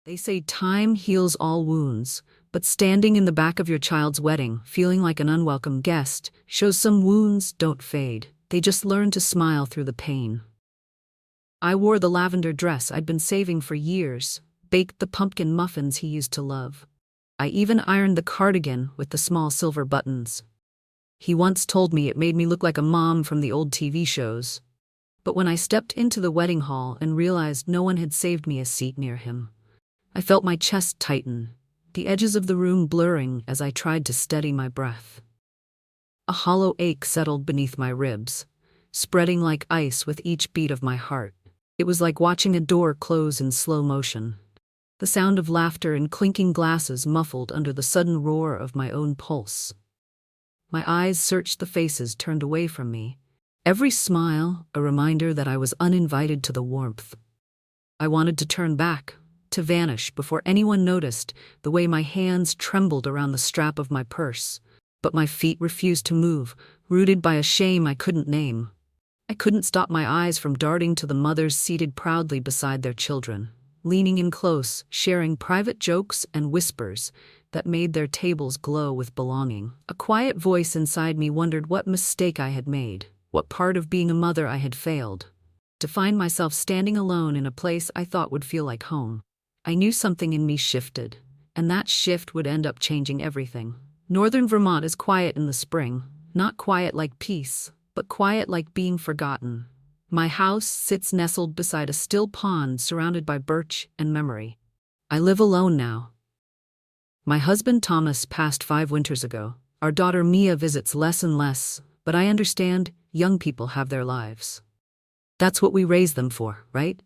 They say time heals all wounds, but standing in the back of your child's wedding, feeling like an unwelcome guest, shows some wounds don't fade. They just learn to smile through the pain. I wore the lavender dress I'd been saving for years, baked the pumpkin muffins he used to love. I even ironed the cardigan with the small silver buttons. He once told me it made me look like a mom from the old TV shows. But when I stepped into the wedding hall and realized no one had saved me a seat near him, I felt my chest tighten, the edges of the room blurring as I tried to steady my breath. A hollow ache settled beneath my ribs, spreading like ice with each beat of my heart. It was like watching a door close in slow motion. The sound of laughter and clinking glasses muffled under the sudden roar of my own pulse. My eyes searched the faces turned away from me, every smile a reminder that I was uninvited to the warmth. I wanted to turn back, to vanish before anyone noticed the way my hands trembled around the strap of my purse, but my feet refused to move, rooted by a shame I couldn't name. I couldn't stop my eyes from darting to the mothers seated proudly beside their children, leaning in close, sharing private jokes and whispers that made their tables glow with belonging. A quiet voice inside me wondered what mistake I had made, what part of being a mother I had failed, to find myself standing alone in a place I thought would feel like home. I knew something in me shifted, and that shift would end up changing everything. Northern Vermont is quiet in the spring, not quiet like peace, but quiet like being forgotten. My house sits nestled beside a still pond surrounded by birch and memory. I live alone now. My husband Thomas passed 5 winters ago. Our daughter Mia visits less and less, but I understand young people have their lives. That's what we raise them for, right?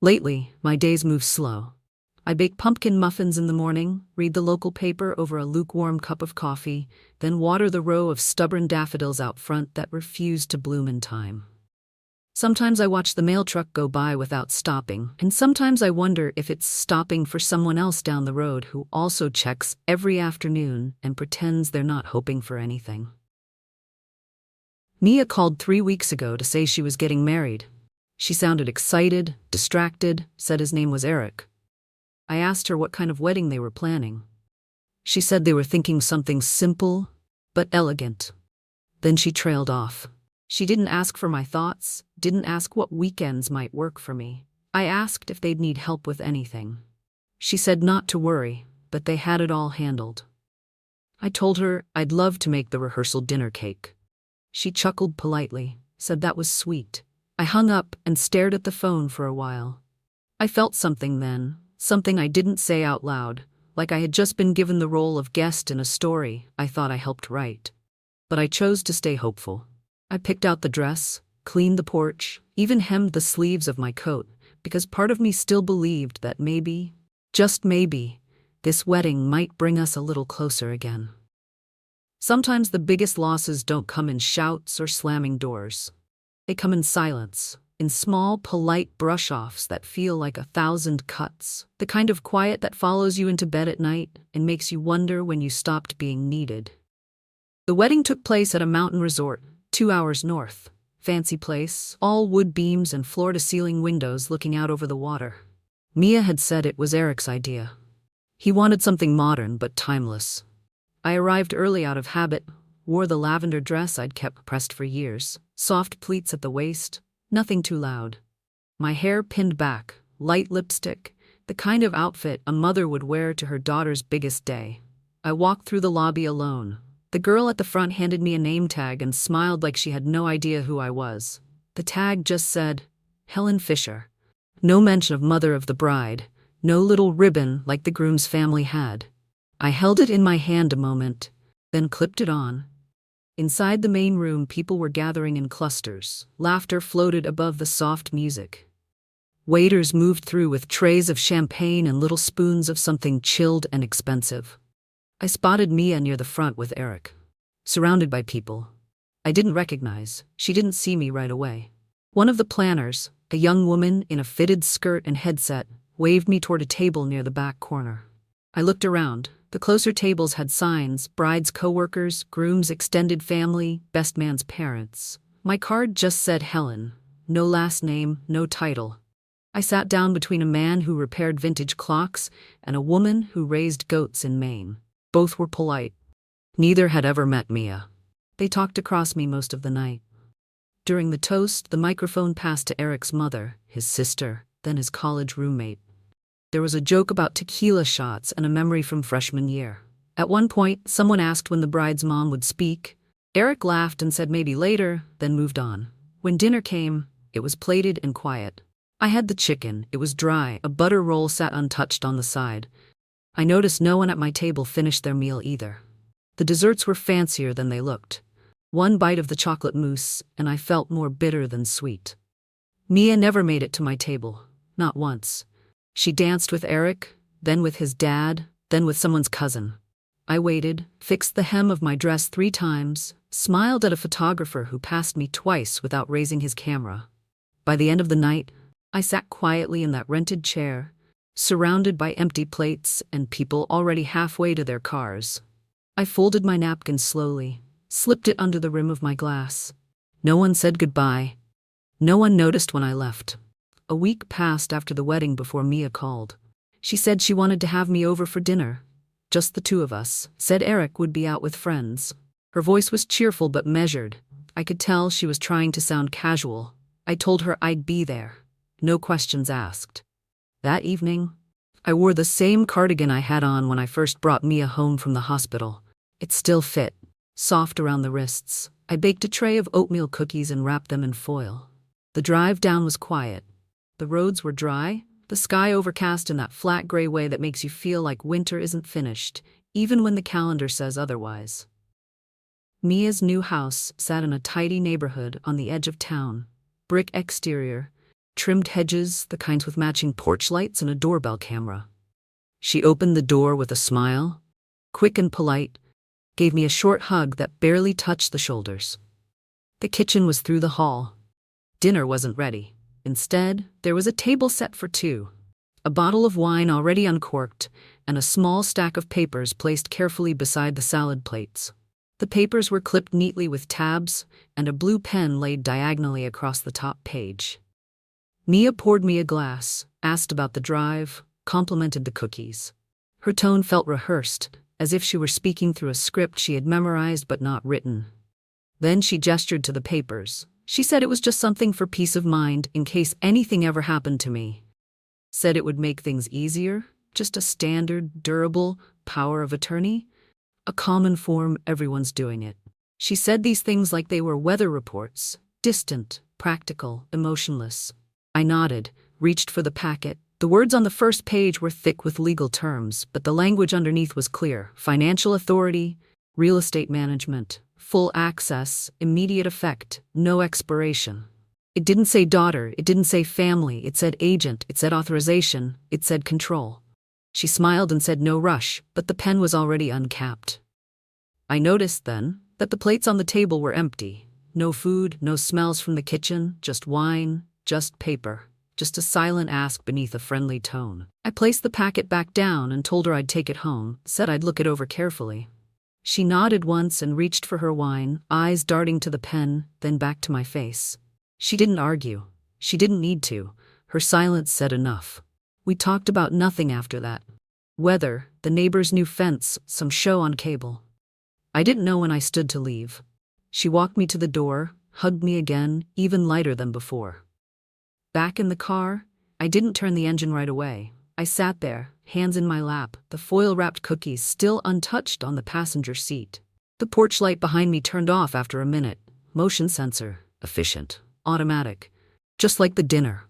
Lately, my days move slow. I bake pumpkin muffins in the morning, read the local paper over a lukewarm cup of coffee, then water the row of stubborn daffodils out front that refuse to bloom in time. Sometimes I watch the mail truck go by without stopping, and sometimes I wonder if it's stopping for someone else down the road who also checks every afternoon and pretends they're not hoping for anything. Mia called 3 weeks ago to say she was getting married. She sounded excited, distracted, said his name was Eric. I asked her what kind of wedding they were planning. She said they were thinking something simple, but elegant. Then she trailed off. She didn't ask for my thoughts, didn't ask what weekends might work for me. I asked if they'd need help with anything. She said not to worry, but they had it all handled. I told her I'd love to make the rehearsal dinner cake. She chuckled politely, said that was sweet. I hung up and stared at the phone for a while. I felt something then, something I didn't say out loud, like I had just been given the role of guest in a story I thought I helped write. But I chose to stay hopeful. I picked out the dress, cleaned the porch, even hemmed the sleeves of my coat, because part of me still believed that maybe, just maybe, this wedding might bring us a little closer again. Sometimes the biggest losses don't come in shouts or slamming doors. They come in silence, in small, polite brush-offs that feel like 1,000 cuts, the kind of quiet that follows you into bed at night and makes you wonder when you stopped being needed. The wedding took place at a mountain resort, 2 hours north. Fancy place, all wood beams and floor-to-ceiling windows looking out over the water. Mia had said it was Eric's idea. He wanted something modern but timeless. I arrived early out of habit, wore the lavender dress I'd kept pressed for years, soft pleats at the waist, nothing too loud. My hair pinned back, light lipstick, the kind of outfit a mother would wear to her daughter's biggest day. I walked through the lobby alone. The girl at the front handed me a name tag and smiled like she had no idea who I was. The tag just said, Helen Fisher. No mention of mother of the bride, no little ribbon like the groom's family had. I held it in my hand a moment, then clipped it on. Inside the main room, people were gathering in clusters. Laughter floated above the soft music. Waiters moved through with trays of champagne and little spoons of something chilled and expensive. I spotted Mia near the front with Eric, surrounded by people I didn't recognize. She didn't see me right away. One of the planners, a young woman in a fitted skirt and headset, waved me toward a table near the back corner. I looked around. The closer tables had signs: bride's co-workers, groom's extended family, best man's parents. My card just said Helen. No last name, no title. I sat down between a man who repaired vintage clocks and a woman who raised goats in Maine. Both were polite. Neither had ever met Mia. They talked across me most of the night. During the toast, the microphone passed to Eric's mother, his sister, then his college roommate. There was a joke about tequila shots and a memory from freshman year. At one point, someone asked when the bride's mom would speak. Eric laughed and said maybe later, then moved on. When dinner came, it was plated and quiet. I had the chicken. It was dry. A butter roll sat untouched on the side. I noticed no one at my table finished their meal either. The desserts were fancier than they looked. One bite of the chocolate mousse, and I felt more bitter than sweet. Mia never made it to my table. Not once. She danced with Eric, then with his dad, then with someone's cousin. I waited, fixed the hem of my dress 3 times, smiled at a photographer who passed me twice without raising his camera. By the end of the night, I sat quietly in that rented chair, surrounded by empty plates and people already halfway to their cars. I folded my napkin slowly, slipped it under the rim of my glass. No one said goodbye. No one noticed when I left. A week passed after the wedding before Mia called. She said she wanted to have me over for dinner. Just the 2 of us, said Eric would be out with friends. Her voice was cheerful but measured. I could tell she was trying to sound casual. I told her I'd be there. No questions asked. That evening, I wore the same cardigan I had on when I first brought Mia home from the hospital. It still fit, soft around the wrists. I baked a tray of oatmeal cookies and wrapped them in foil. The drive down was quiet. The roads were dry, the sky overcast in that flat gray way that makes you feel like winter isn't finished, even when the calendar says otherwise. Mia's new house sat in a tidy neighborhood on the edge of town. Brick exterior, trimmed hedges, the kinds with matching porch lights and a doorbell camera. She opened the door with a smile, quick and polite, gave me a short hug that barely touched the shoulders. The kitchen was through the hall. Dinner wasn't ready. Instead, there was a table set for 2, a bottle of wine already uncorked, and a small stack of papers placed carefully beside the salad plates. The papers were clipped neatly with tabs, and a blue pen laid diagonally across the top page. Mia poured me a glass, asked about the drive, complimented the cookies. Her tone felt rehearsed, as if she were speaking through a script she had memorized but not written. Then she gestured to the papers. She said it was just something for peace of mind in case anything ever happened to me. Said it would make things easier, just a standard, durable power of attorney. A common form, everyone's doing it. She said these things like they were weather reports, distant, practical, emotionless. I nodded, reached for the packet. The words on the first page were thick with legal terms, but the language underneath was clear. Financial authority, real estate management, full access, immediate effect, no expiration. It didn't say daughter, it didn't say family, it said agent, it said authorization, it said control. She smiled and said no rush, but the pen was already uncapped. I noticed then that the plates on the table were empty. No food, no smells from the kitchen, just wine, just paper, just a silent ask beneath a friendly tone. I placed the packet back down and told her I'd take it home, said I'd look it over carefully. She nodded once and reached for her wine, eyes darting to the pen, then back to my face. She didn't argue. She didn't need to. Her silence said enough. We talked about nothing after that. Weather, the neighbor's new fence, some show on cable. I didn't know when I stood to leave. She walked me to the door, hugged me again, even lighter than before. Back in the car, I didn't turn the engine right away. I sat there, hands in my lap, the foil-wrapped cookies still untouched on the passenger seat. The porch light behind me turned off after a minute. Motion sensor, efficient, automatic, just like the dinner.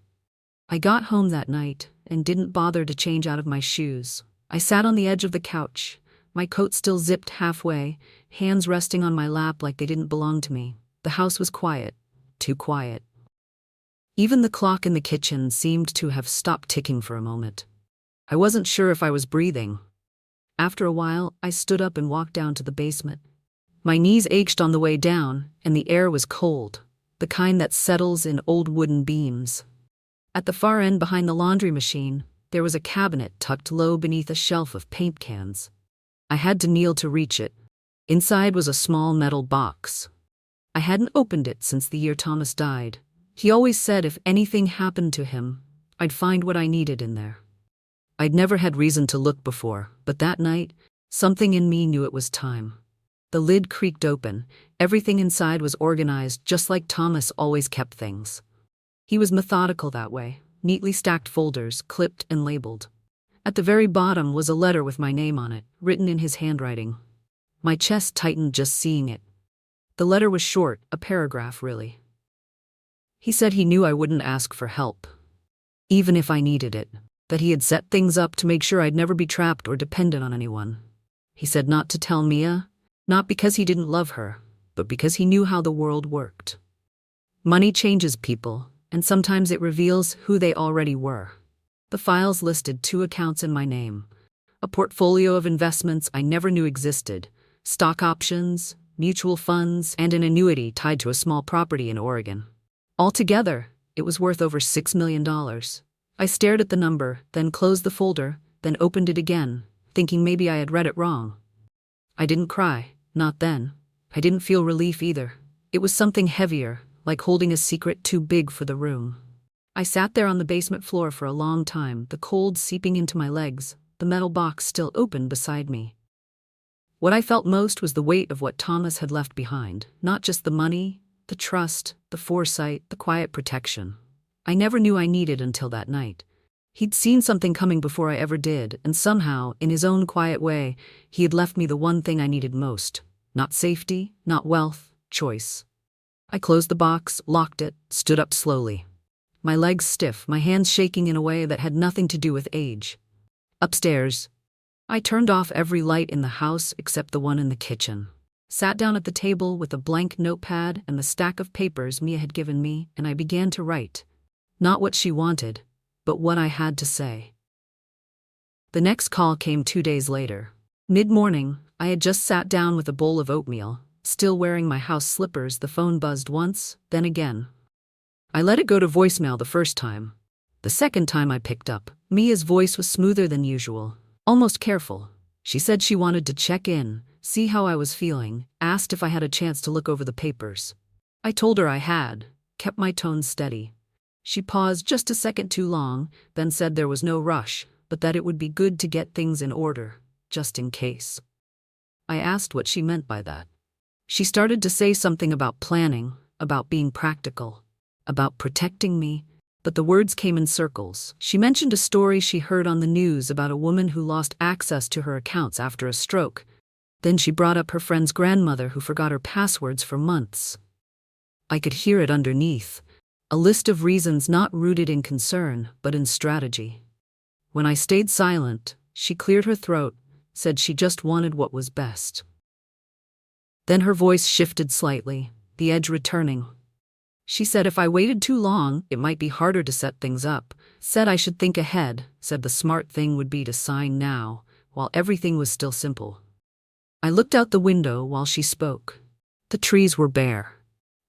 I got home that night and didn't bother to change out of my shoes. I sat on the edge of the couch, my coat still zipped halfway, hands resting on my lap like they didn't belong to me. The house was quiet, too quiet. Even the clock in the kitchen seemed to have stopped ticking for a moment. I wasn't sure if I was breathing. After a while, I stood up and walked down to the basement. My knees ached on the way down, and the air was cold, the kind that settles in old wooden beams. At the far end behind the laundry machine, there was a cabinet tucked low beneath a shelf of paint cans. I had to kneel to reach it. Inside was a small metal box. I hadn't opened it since the year Thomas died. He always said if anything happened to him, I'd find what I needed in there. I'd never had reason to look before, but that night, something in me knew it was time. The lid creaked open. Everything inside was organized just like Thomas always kept things. He was methodical that way, neatly stacked folders, clipped and labeled. At the very bottom was a letter with my name on it, written in his handwriting. My chest tightened just seeing it. The letter was short, a paragraph really. He said he knew I wouldn't ask for help, even if I needed it, that he had set things up to make sure I'd never be trapped or dependent on anyone. He said not to tell Mia, not because he didn't love her, but because he knew how the world worked. Money changes people, and sometimes it reveals who they already were. The files listed 2 accounts in my name, a portfolio of investments I never knew existed, stock options, mutual funds, and an annuity tied to a small property in Oregon. Altogether, it was worth over $6 million. I stared at the number, then closed the folder, then opened it again, thinking maybe I had read it wrong. I didn't cry, not then. I didn't feel relief either. It was something heavier, like holding a secret too big for the room. I sat there on the basement floor for a long time, the cold seeping into my legs, the metal box still open beside me. What I felt most was the weight of what Thomas had left behind, not just the money, the trust, the foresight, the quiet protection. I never knew I needed until that night. He'd seen something coming before I ever did, and somehow, in his own quiet way, he had left me the one thing I needed most. Not safety, not wealth, choice. I closed the box, locked it, stood up slowly. My legs stiff, my hands shaking in a way that had nothing to do with age. Upstairs, I turned off every light in the house except the one in the kitchen. Sat down at the table with a blank notepad and the stack of papers Mia had given me, and I began to write. Not what she wanted, but what I had to say. The next call came 2 days later. Mid-morning, I had just sat down with a bowl of oatmeal. Still wearing my house slippers, the phone buzzed once, then again. I let it go to voicemail the first time. The second time I picked up, Mia's voice was smoother than usual, almost careful. She said she wanted to check in, see how I was feeling, asked if I had a chance to look over the papers. I told her I had, kept my tone steady. She paused just a second too long, then said there was no rush, but that it would be good to get things in order, just in case. I asked what she meant by that. She started to say something about planning, about being practical, about protecting me, but the words came in circles. She mentioned a story she heard on the news about a woman who lost access to her accounts after a stroke. Then she brought up her friend's grandmother who forgot her passwords for months. I could hear it underneath, a list of reasons not rooted in concern, but in strategy. When I stayed silent, she cleared her throat, said she just wanted what was best. Then her voice shifted slightly, the edge returning. She said if I waited too long, it might be harder to set things up, said I should think ahead, said the smart thing would be to sign now, while everything was still simple. I looked out the window while she spoke. The trees were bare.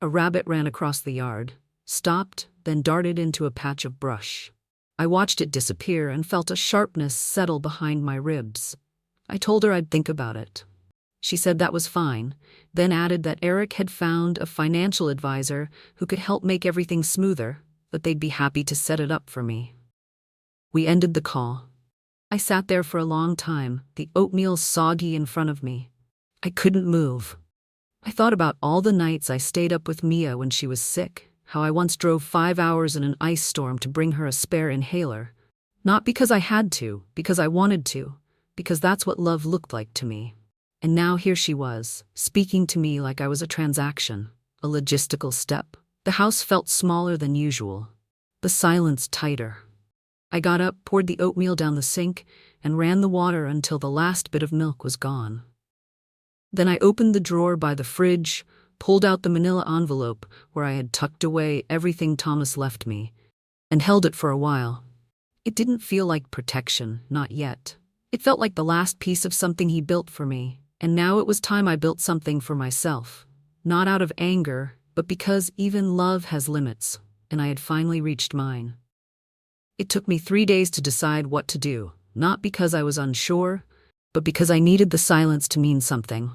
A rabbit ran across the yard, stopped, then darted into a patch of brush. I watched it disappear and felt a sharpness settle behind my ribs. I told her I'd think about it. She said that was fine, then added that Eric had found a financial advisor who could help make everything smoother, that they'd be happy to set it up for me. We ended the call. I sat there for a long time, the oatmeal soggy in front of me. I couldn't move. I thought about all the nights I stayed up with Mia when she was sick, how I once drove 5 hours in an ice storm to bring her a spare inhaler. Not because I had to, because I wanted to, because that's what love looked like to me. And now here she was, speaking to me like I was a transaction, a logistical step. The house felt smaller than usual, the silence tighter. I got up, poured the oatmeal down the sink, and ran the water until the last bit of milk was gone. Then I opened the drawer by the fridge, pulled out the manila envelope where I had tucked away everything Thomas left me, and held it for a while. It didn't feel like protection, not yet. It felt like the last piece of something he built for me. And now it was time I built something for myself, not out of anger, but because even love has limits, and I had finally reached mine. It took me 3 days to decide what to do, not because I was unsure, but because I needed the silence to mean something.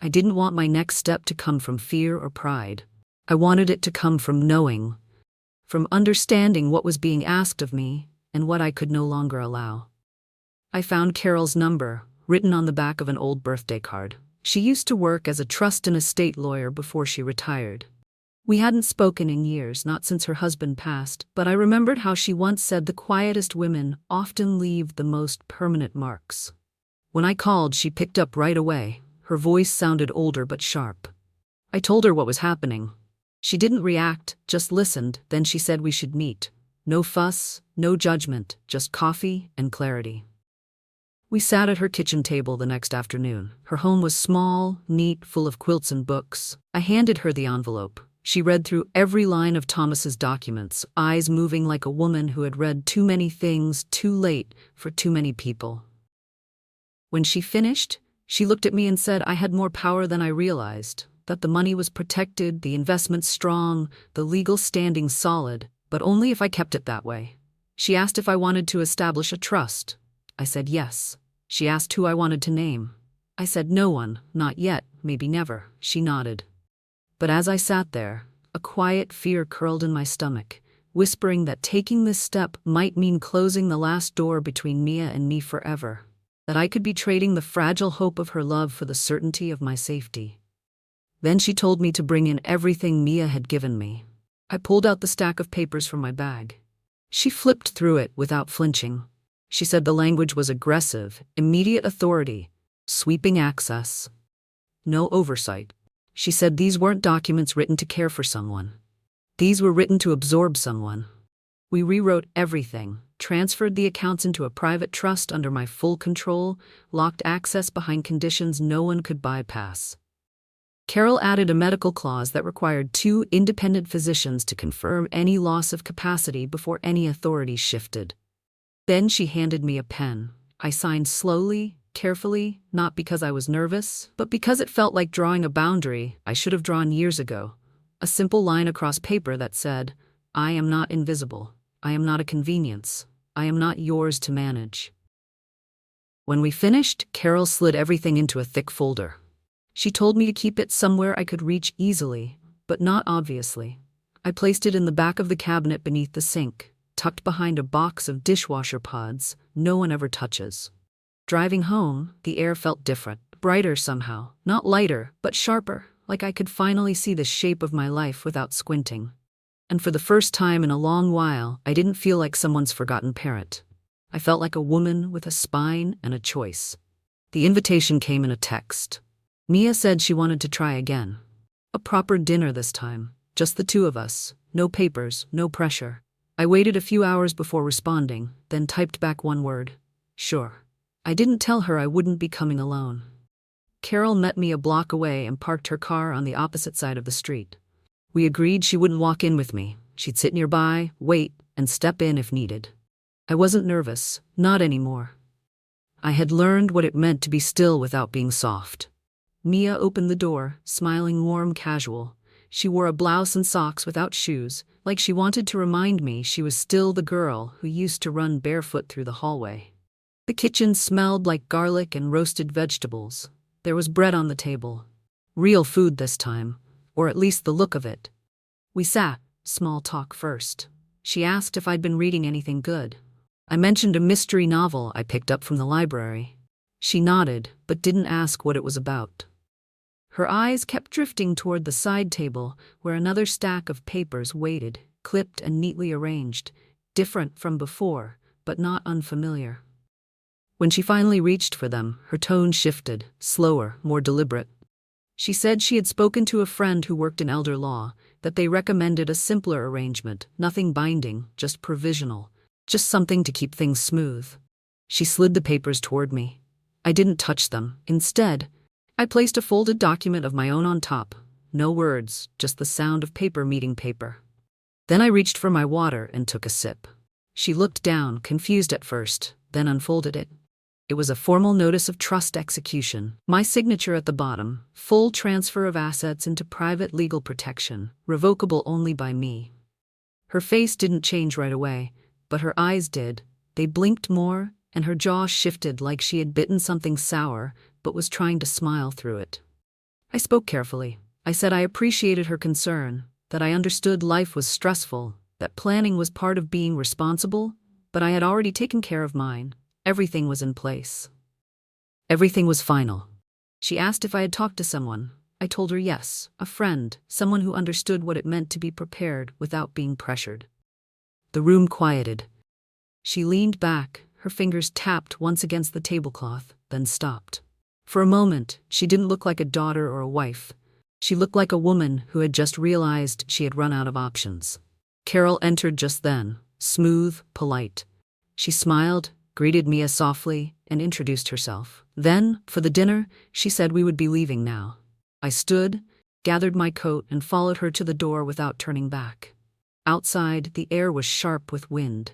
I didn't want my next step to come from fear or pride. I wanted it to come from knowing, from understanding what was being asked of me and what I could no longer allow. I found Carol's number, written on the back of an old birthday card. She used to work as a trust and estate lawyer before she retired. We hadn't spoken in years, not since her husband passed, but I remembered how she once said the quietest women often leave the most permanent marks. When I called, she picked up right away. Her voice sounded older but sharp. I told her what was happening. She didn't react, just listened, then she said we should meet. No fuss, no judgment, just coffee and clarity. We sat at her kitchen table the next afternoon. Her home was small, neat, full of quilts and books. I handed her the envelope. She read through every line of Thomas's documents, eyes moving like a woman who had read too many things too late for too many people. When she finished, she looked at me and said I had more power than I realized, that the money was protected, the investment strong, the legal standing solid, but only if I kept it that way. She asked if I wanted to establish a trust. I said yes. She asked who I wanted to name. I said no one, not yet, maybe never. She nodded. But as I sat there, a quiet fear curled in my stomach, whispering that taking this step might mean closing the last door between Mia and me forever, that I could be trading the fragile hope of her love for the certainty of my safety. Then she told me to bring in everything Mia had given me. I pulled out the stack of papers from my bag. She flipped through it without flinching. She said the language was aggressive, immediate authority, sweeping access. No oversight. She said these weren't documents written to care for someone. These were written to absorb someone. We rewrote everything, transferred the accounts into a private trust under my full control, locked access behind conditions no one could bypass. Carol added a medical clause that required 2 independent physicians to confirm any loss of capacity before any authority shifted. Then she handed me a pen. I signed slowly, carefully, not because I was nervous, but because it felt like drawing a boundary I should have drawn years ago. A simple line across paper that said, I am not invisible. I am not a convenience. I am not yours to manage. When we finished, Carol slid everything into a thick folder. She told me to keep it somewhere I could reach easily, but not obviously. I placed it in the back of the cabinet beneath the sink, tucked behind a box of dishwasher pods no one ever touches. Driving home, the air felt different, brighter somehow, not lighter, but sharper, like I could finally see the shape of my life without squinting. And for the first time in a long while, I didn't feel like someone's forgotten parent. I felt like a woman with a spine and a choice. The invitation came in a text. Mia said she wanted to try again. A proper dinner this time, just the 2 of us, no papers, no pressure. I waited a few hours before responding, then typed back one word. Sure. I didn't tell her I wouldn't be coming alone. Carol met me a block away and parked her car on the opposite side of the street. We agreed she wouldn't walk in with me. She'd sit nearby, wait, and step in if needed. I wasn't nervous, not anymore. I had learned what it meant to be still without being soft. Mia opened the door, smiling warm, casual. She wore a blouse and socks without shoes, like she wanted to remind me she was still the girl who used to run barefoot through the hallway. The kitchen smelled like garlic and roasted vegetables. There was bread on the table. Real food this time, or at least the look of it. We sat, small talk first. She asked if I'd been reading anything good. I mentioned a mystery novel I picked up from the library. She nodded, but didn't ask what it was about. Her eyes kept drifting toward the side table where another stack of papers waited, clipped and neatly arranged, different from before, but not unfamiliar. When she finally reached for them, her tone shifted, slower, more deliberate. She said she had spoken to a friend who worked in elder law, that they recommended a simpler arrangement, nothing binding, just provisional, just something to keep things smooth. She slid the papers toward me. I didn't touch them. Instead, I placed a folded document of my own on top. No words, just the sound of paper meeting paper. Then I reached for my water and took a sip. She looked down, confused at first, then unfolded it. It was a formal notice of trust execution, my signature at the bottom, full transfer of assets into private legal protection, revocable only by me. Her face didn't change right away, but her eyes did. They blinked more, and her jaw shifted like she had bitten something sour, but was trying to smile through it. I spoke carefully. I said I appreciated her concern, that I understood life was stressful, that planning was part of being responsible, but I had already taken care of mine. Everything was in place. Everything was final. She asked if I had talked to someone. I told her yes, a friend, someone who understood what it meant to be prepared without being pressured. The room quieted. She leaned back, her fingers tapped once against the tablecloth, then stopped. For a moment, she didn't look like a daughter or a wife. She looked like a woman who had just realized she had run out of options. Carol entered just then, smooth, polite. She smiled, greeted Mia softly, and introduced herself. Then, for the dinner, she said we would be leaving now. I stood, gathered my coat, and followed her to the door without turning back. Outside, the air was sharp with wind.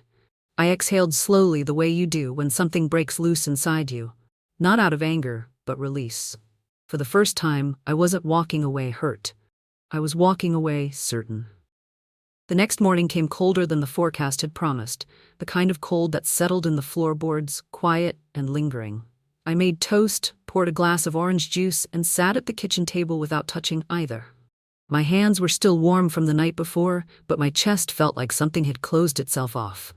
I exhaled slowly the way you do when something breaks loose inside you. Not out of anger, but release. For the first time, I wasn't walking away hurt. I was walking away certain. The next morning came colder than the forecast had promised, the kind of cold that settled in the floorboards, quiet and lingering. I made toast, poured a glass of orange juice, and sat at the kitchen table without touching either. My hands were still warm from the night before, but my chest felt like something had closed itself off.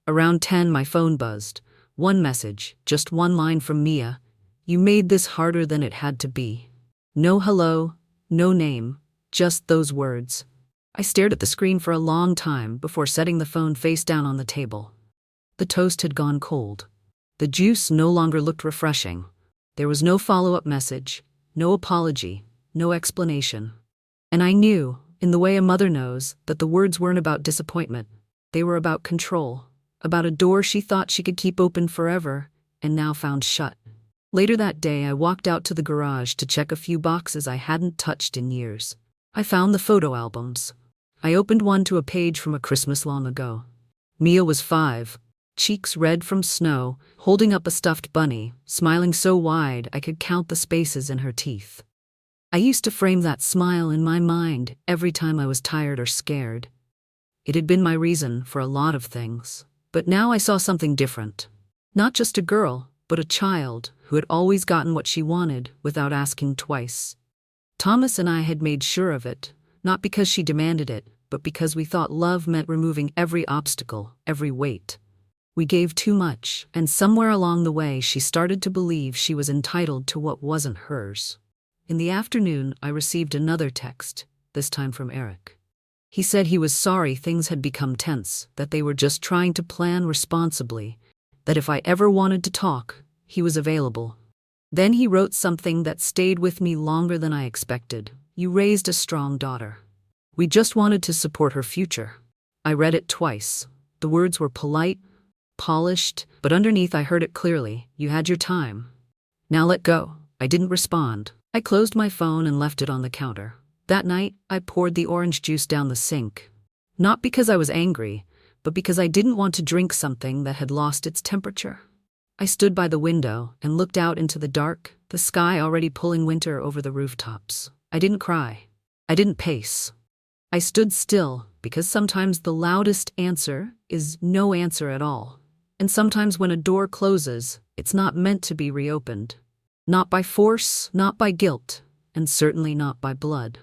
Around 10, my phone buzzed. One message, just one line from Mia. "You made this harder than it had to be." No hello, no name, just those words. I stared at the screen for a long time before setting the phone face down on the table. The toast had gone cold. The juice no longer looked refreshing. There was no follow-up message, no apology, no explanation. And I knew, in the way a mother knows, that the words weren't about disappointment. They were about control, about a door she thought she could keep open forever, and now found shut. Later that day, I walked out to the garage to check a few boxes I hadn't touched in years. I found the photo albums. I opened one to a page from a Christmas long ago. Mia was 5, cheeks red from snow, holding up a stuffed bunny, smiling so wide I could count the spaces in her teeth. I used to frame that smile in my mind every time I was tired or scared. It had been my reason for a lot of things. But now I saw something different. Not just a girl, but a child who had always gotten what she wanted without asking twice. Thomas and I had made sure of it, not because she demanded it, but because we thought love meant removing every obstacle, every weight. We gave too much, and somewhere along the way she started to believe she was entitled to what wasn't hers. In the afternoon, I received another text, this time from Eric. He said he was sorry things had become tense, that they were just trying to plan responsibly, that if I ever wanted to talk, he was available. Then he wrote something that stayed with me longer than I expected. "You raised a strong daughter. We just wanted to support her future." I read it twice. The words were polite, polished, but underneath I heard it clearly. "You had your time. Now let go." I didn't respond. I closed my phone and left it on the counter. That night, I poured the orange juice down the sink. Not because I was angry, but because I didn't want to drink something that had lost its temperature. I stood by the window and looked out into the dark, the sky already pulling winter over the rooftops. I didn't cry. I didn't pace. I stood still, because sometimes the loudest answer is no answer at all. And sometimes when a door closes, it's not meant to be reopened. Not by force, not by guilt, and certainly not by blood.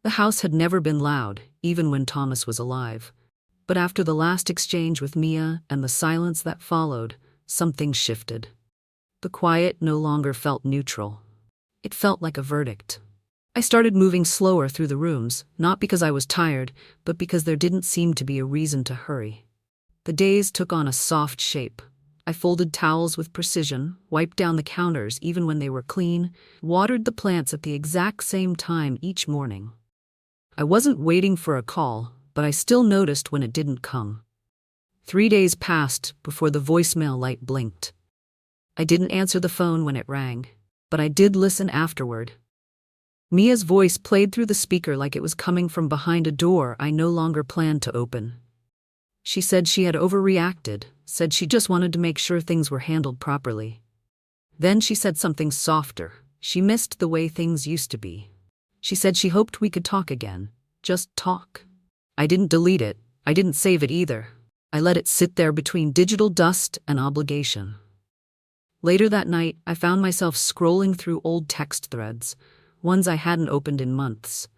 The house had never been loud, even when Thomas was alive. But after the last exchange with Mia and the silence that followed, something shifted. The quiet no longer felt neutral. It felt like a verdict. I started moving slower through the rooms, not because I was tired, but because there didn't seem to be a reason to hurry. The days took on a soft shape. I folded towels with precision, wiped down the counters even when they were clean, watered the plants at the exact same time each morning. I wasn't waiting for a call, but I still noticed when it didn't come. 3 days passed before the voicemail light blinked. I didn't answer the phone when it rang, but I did listen afterward. Mia's voice played through the speaker like it was coming from behind a door I no longer planned to open. She said she had overreacted, said she just wanted to make sure things were handled properly. Then she said something softer. She missed the way things used to be. She said she hoped we could talk again. Just talk. I didn't delete it. I didn't save it either. I let it sit there between digital dust and obligation. Later that night, I found myself scrolling through old text threads, ones I hadn't opened in months.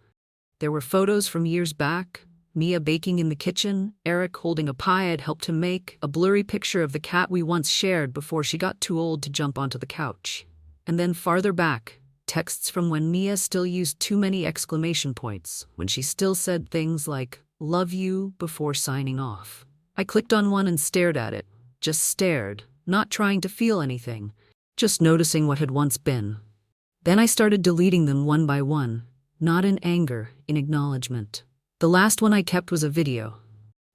There were photos from years back, Mia baking in the kitchen, Eric holding a pie I'd helped him make, a blurry picture of the cat we once shared before she got too old to jump onto the couch. And then farther back, texts from when Mia still used too many exclamation points, when she still said things like, "Love you," before signing off. I clicked on one and stared at it. Just stared, not trying to feel anything, just noticing what had once been. Then I started deleting them one by one, not in anger, in acknowledgement. The last one I kept was a video.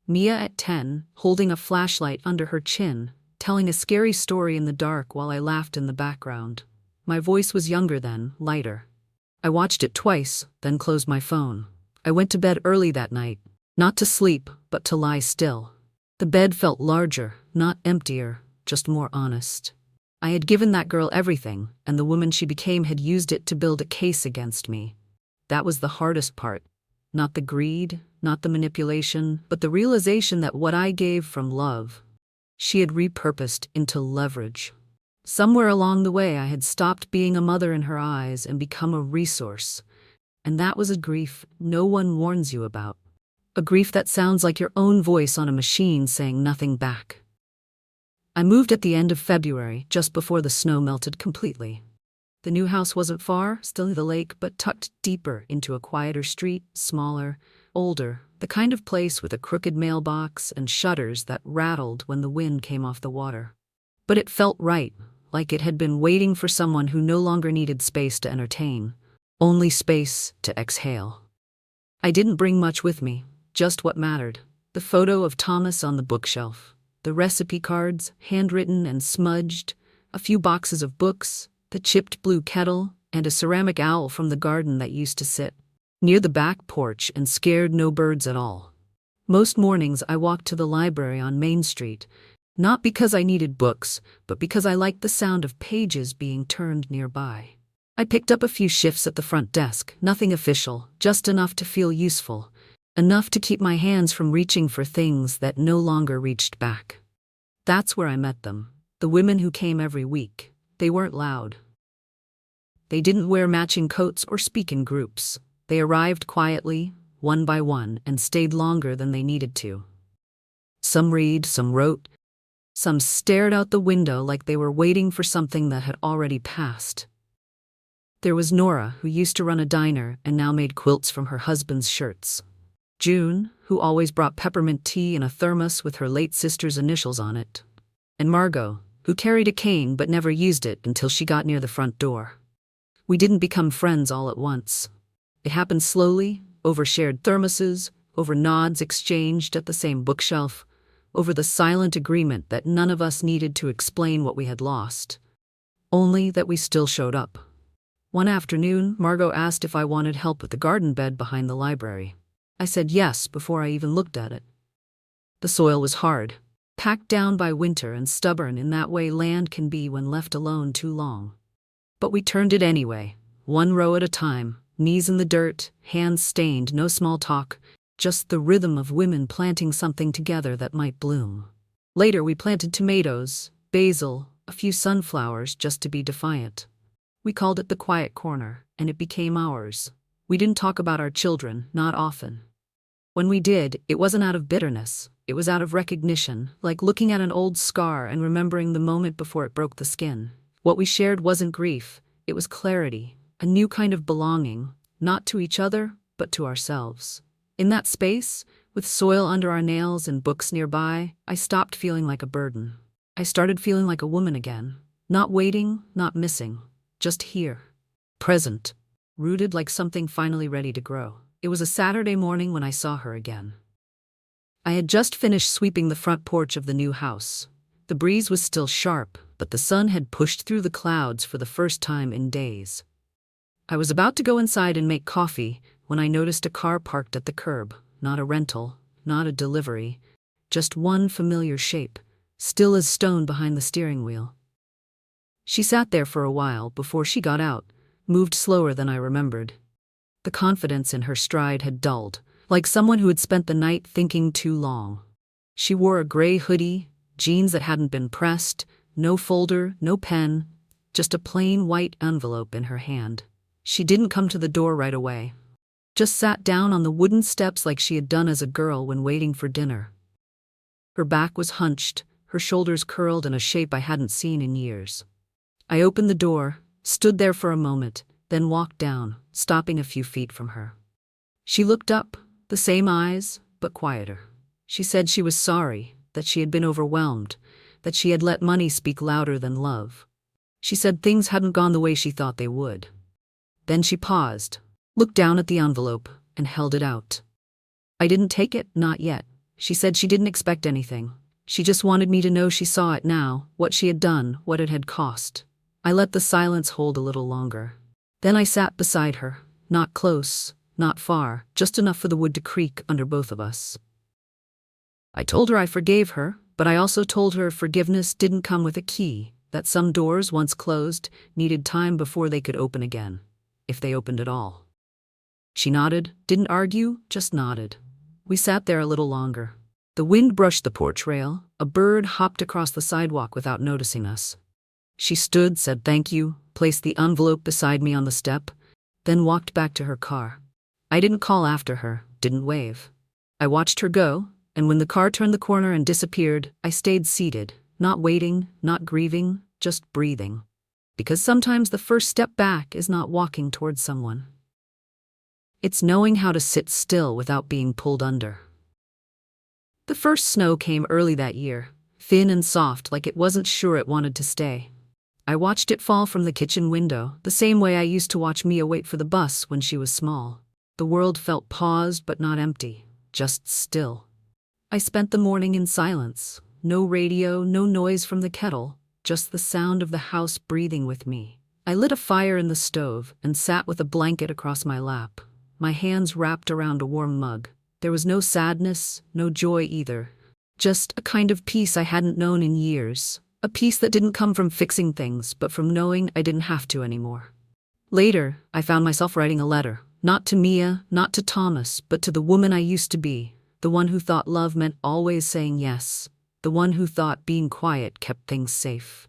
Mia at 10, holding a flashlight under her chin, telling a scary story in the dark while I laughed in the background. My voice was younger then, lighter. I watched it twice, then closed my phone. I went to bed early that night, not to sleep, but to lie still. The bed felt larger, not emptier, just more honest. I had given that girl everything, and the woman she became had used it to build a case against me. That was the hardest part. Not the greed, not the manipulation, but the realization that what I gave from love, she had repurposed into leverage. Somewhere along the way, I had stopped being a mother in her eyes and become a resource. And that was a grief no one warns you about. A grief that sounds like your own voice on a machine saying nothing back. I moved at the end of February, just before the snow melted completely. The new house wasn't far, still near the lake, but tucked deeper into a quieter street, smaller, older, the kind of place with a crooked mailbox and shutters that rattled when the wind came off the water. But it felt right, like it had been waiting for someone who no longer needed space to entertain, only space to exhale. I didn't bring much with me, just what mattered. The photo of Thomas on the bookshelf, the recipe cards, handwritten and smudged, a few boxes of books, the chipped blue kettle, and a ceramic owl from the garden that used to sit near the back porch and scared no birds at all. Most mornings I walked to the library on Main Street, not because I needed books, but because I liked the sound of pages being turned nearby. I picked up a few shifts at the front desk, nothing official, just enough to feel useful, enough to keep my hands from reaching for things that no longer reached back. That's where I met them, the women who came every week. They weren't loud. They didn't wear matching coats or speak in groups. They arrived quietly, one by one, and stayed longer than they needed to. Some read, some wrote, some stared out the window like they were waiting for something that had already passed. There was Nora, who used to run a diner and now made quilts from her husband's shirts. June, who always brought peppermint tea in a thermos with her late sister's initials on it. And Margot, who carried a cane but never used it until she got near the front door. We didn't become friends all at once. It happened slowly, over shared thermoses, over nods exchanged at the same bookshelf, over the silent agreement that none of us needed to explain what we had lost, only that we still showed up. One afternoon, Margot asked if I wanted help with the garden bed behind the library. I said yes before I even looked at it. The soil was hard, packed down by winter and stubborn in that way land can be when left alone too long. But we turned it anyway, one row at a time, knees in the dirt, hands stained, no small talk, just the rhythm of women planting something together that might bloom. Later we planted tomatoes, basil, a few sunflowers just to be defiant. We called it the quiet corner, and it became ours. We didn't talk about our children, not often. When we did, it wasn't out of bitterness. It was out of recognition, like looking at an old scar and remembering the moment before it broke the skin. What we shared wasn't grief, it was clarity, a new kind of belonging, not to each other, but to ourselves. In that space, with soil under our nails and books nearby, I stopped feeling like a burden. I started feeling like a woman again, not waiting, not missing, just here, present, rooted like something finally ready to grow. It was a Saturday morning when I saw her again. I had just finished sweeping the front porch of the new house. The breeze was still sharp, but the sun had pushed through the clouds for the first time in days. I was about to go inside and make coffee when I noticed a car parked at the curb, not a rental, not a delivery, just one familiar shape, still as stone behind the steering wheel. She sat there for a while before she got out, moved slower than I remembered. The confidence in her stride had dulled, like someone who had spent the night thinking too long. She wore a gray hoodie, jeans that hadn't been pressed, no folder, no pen, just a plain white envelope in her hand. She didn't come to the door right away. just sat down on the wooden steps like she had done as a girl when waiting for dinner. Her back was hunched, her shoulders curled in a shape I hadn't seen in years. I opened the door, stood there for a moment, then walked down, stopping a few feet from her. She looked up, the same eyes, but quieter. She said she was sorry, that she had been overwhelmed, that she had let money speak louder than love. She said things hadn't gone the way she thought they would. Then she paused, looked down at the envelope, and held it out. I didn't take it, not yet. She said she didn't expect anything. She just wanted me to know she saw it now, what she had done, what it had cost. I let the silence hold a little longer. Then I sat beside her, not close, not far, just enough for the wood to creak under both of us. I told her I forgave her, but I also told her forgiveness didn't come with a key, that some doors, once closed, needed time before they could open again, if they opened at all. She nodded, didn't argue, just nodded. We sat there a little longer. The wind brushed the porch rail, a bird hopped across the sidewalk without noticing us. She stood, said thank you, placed the envelope beside me on the step, then walked back to her car. I didn't call after her, didn't wave. I watched her go, and when the car turned the corner and disappeared, I stayed seated, not waiting, not grieving, just breathing. Because sometimes the first step back is not walking towards someone. It's knowing how to sit still without being pulled under. The first snow came early that year, thin and soft like it wasn't sure it wanted to stay. I watched it fall from the kitchen window, the same way I used to watch Mia wait for the bus when she was small. The world felt paused but not empty, just still. I spent the morning in silence. No radio, no noise from the kettle, just the sound of the house breathing with me. I lit a fire in the stove and sat with a blanket across my lap, my hands wrapped around a warm mug. There was no sadness, no joy either, just a kind of peace I hadn't known in years, a peace that didn't come from fixing things but from knowing I didn't have to anymore. Later, I found myself writing a letter, not to Mia, not to Thomas, but to the woman I used to be, the one who thought love meant always saying yes, the one who thought being quiet kept things safe.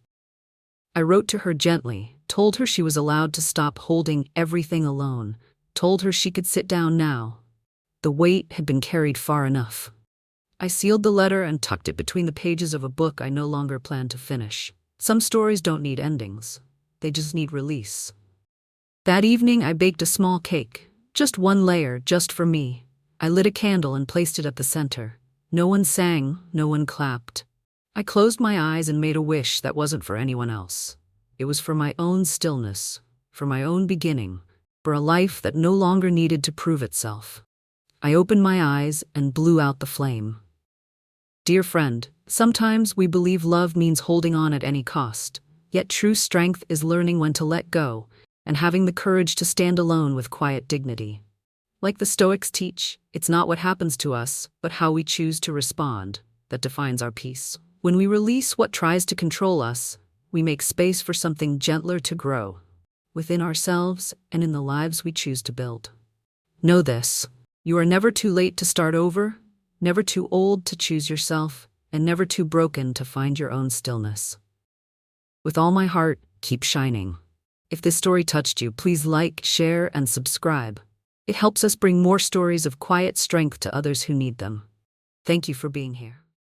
I wrote to her gently, told her she was allowed to stop holding everything alone, told her she could sit down now. The weight had been carried far enough. I sealed the letter and tucked it between the pages of a book I no longer planned to finish. Some stories don't need endings. They just need release. That evening I baked a small cake, just one layer, just for me. I lit a candle and placed it at the center. No one sang, no one clapped. I closed my eyes and made a wish that wasn't for anyone else. It was for my own stillness, for my own beginning, for a life that no longer needed to prove itself. I opened my eyes and blew out the flame. Dear friend, sometimes we believe love means holding on at any cost, yet true strength is learning when to let go and having the courage to stand alone with quiet dignity. Like the Stoics teach, it's not what happens to us, but how we choose to respond, that defines our peace. When we release what tries to control us, we make space for something gentler to grow, within ourselves and in the lives we choose to build. Know this, you are never too late to start over, never too old to choose yourself, and never too broken to find your own stillness. With all my heart, keep shining. If this story touched you, please like, share, and subscribe. It helps us bring more stories of quiet strength to others who need them. Thank you for being here.